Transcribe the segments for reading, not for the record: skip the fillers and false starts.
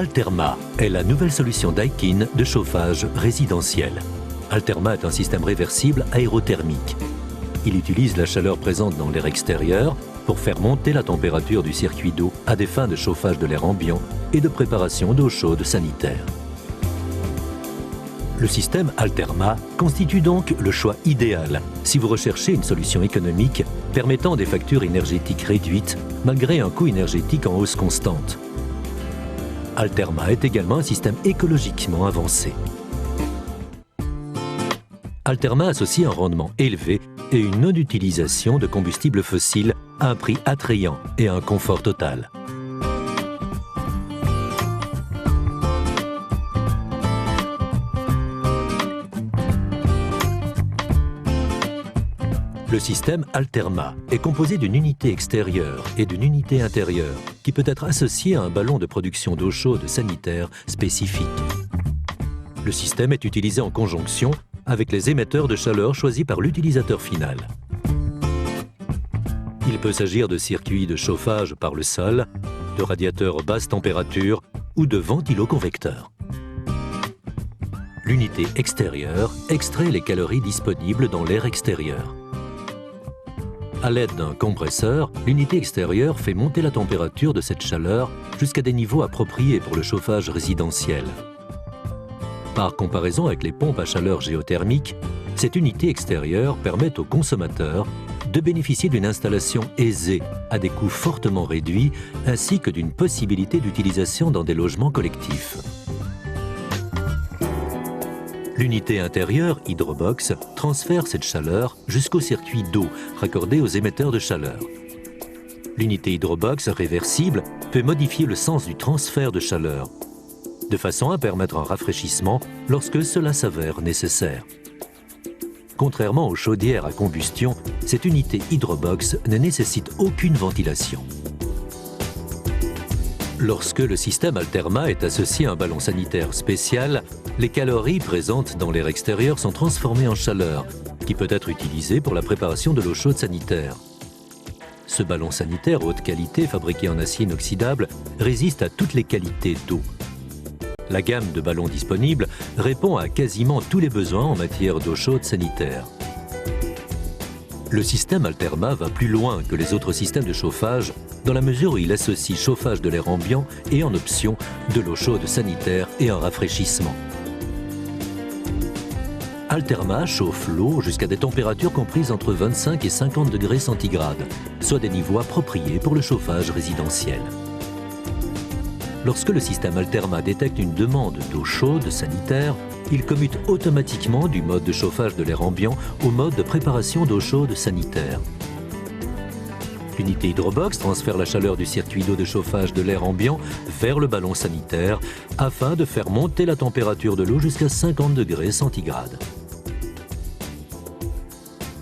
Alterma est la nouvelle solution Daikin de chauffage résidentiel. Alterma est un système réversible aérothermique. Il utilise la chaleur présente dans l'air extérieur pour faire monter la température du circuit d'eau à des fins de chauffage de l'air ambiant et de préparation d'eau chaude sanitaire. Le système Alterma constitue donc le choix idéal si vous recherchez une solution économique permettant des factures énergétiques réduites malgré un coût énergétique en hausse constante. Alterma est également un système écologiquement avancé. Alterma associe un rendement élevé et une non-utilisation de combustibles fossiles à un prix attrayant et un confort total. Le système Alterma est composé d'une unité extérieure et d'une unité intérieure qui peut être associée à un ballon de production d'eau chaude sanitaire spécifique. Le système est utilisé en conjonction avec les émetteurs de chaleur choisis par l'utilisateur final. Il peut s'agir de circuits de chauffage par le sol, de radiateurs basse température ou de ventiloconvecteurs. L'unité extérieure extrait les calories disponibles dans l'air extérieur. À l'aide d'un compresseur, l'unité extérieure fait monter la température de cette chaleur jusqu'à des niveaux appropriés pour le chauffage résidentiel. Par comparaison avec les pompes à chaleur géothermique, cette unité extérieure permet aux consommateurs de bénéficier d'une installation aisée à des coûts fortement réduits ainsi que d'une possibilité d'utilisation dans des logements collectifs. L'unité intérieure, Hydrobox, transfère cette chaleur jusqu'au circuit d'eau raccordé aux émetteurs de chaleur. L'unité Hydrobox réversible peut modifier le sens du transfert de chaleur, de façon à permettre un rafraîchissement lorsque cela s'avère nécessaire. Contrairement aux chaudières à combustion, cette unité Hydrobox ne nécessite aucune ventilation. Lorsque le système Alterma est associé à un ballon sanitaire spécial, les calories présentes dans l'air extérieur sont transformées en chaleur, qui peut être utilisée pour la préparation de l'eau chaude sanitaire. Ce ballon sanitaire haute qualité, fabriqué en acier inoxydable, résiste à toutes les qualités d'eau. La gamme de ballons disponibles répond à quasiment tous les besoins en matière d'eau chaude sanitaire. Le système Alterma va plus loin que les autres systèmes de chauffage dans la mesure où il associe chauffage de l'air ambiant et en option de l'eau chaude sanitaire et un rafraîchissement. Alterma chauffe l'eau jusqu'à des températures comprises entre 25 et 50 degrés centigrades, soit des niveaux appropriés pour le chauffage résidentiel. Lorsque le système Alterma détecte une demande d'eau chaude sanitaire, il commute automatiquement du mode de chauffage de l'air ambiant au mode de préparation d'eau chaude sanitaire. L'unité Hydrobox transfère la chaleur du circuit d'eau de chauffage de l'air ambiant vers le ballon sanitaire afin de faire monter la température de l'eau jusqu'à 50 degrés centigrades.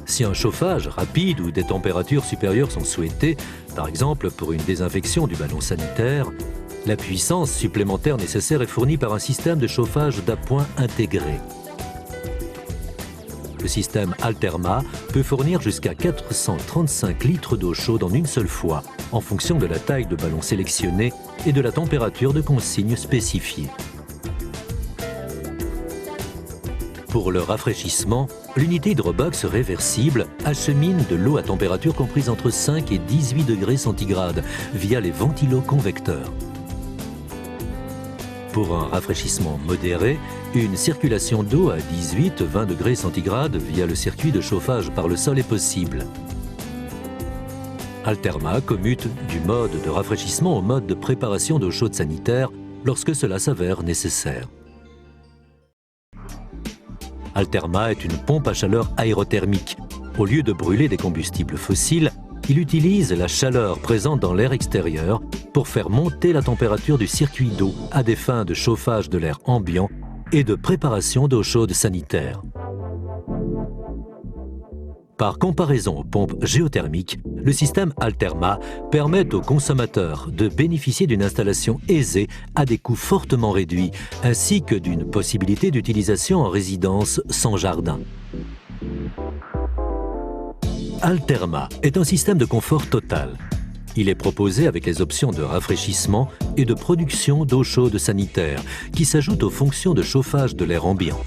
Si un chauffage rapide ou des températures supérieures sont souhaitées, par exemple pour une désinfection du ballon sanitaire, la puissance supplémentaire nécessaire est fournie par un système de chauffage d'appoint intégré. Le système Alterma peut fournir jusqu'à 435 litres d'eau chaude en une seule fois, en fonction de la taille de ballon sélectionnée et de la température de consigne spécifiée. Pour le rafraîchissement, l'unité Hydrobox réversible achemine de l'eau à température comprise entre 5 et 18 degrés centigrades via les ventiloconvecteurs. Pour un rafraîchissement modéré, une circulation d'eau à 18-20 degrés centigrades via le circuit de chauffage par le sol est possible. Alterma commute du mode de rafraîchissement au mode de préparation d'eau chaude sanitaire lorsque cela s'avère nécessaire. Alterma est une pompe à chaleur aérothermique. Au lieu de brûler des combustibles fossiles, il utilise la chaleur présente dans l'air extérieur pour faire monter la température du circuit d'eau à des fins de chauffage de l'air ambiant et de préparation d'eau chaude sanitaire. Par comparaison aux pompes géothermiques, le système Alterma permet aux consommateurs de bénéficier d'une installation aisée à des coûts fortement réduits, ainsi que d'une possibilité d'utilisation en résidence sans jardin. Alterma est un système de confort total. Il est proposé avec les options de rafraîchissement et de production d'eau chaude sanitaire, qui s'ajoutent aux fonctions de chauffage de l'air ambiant.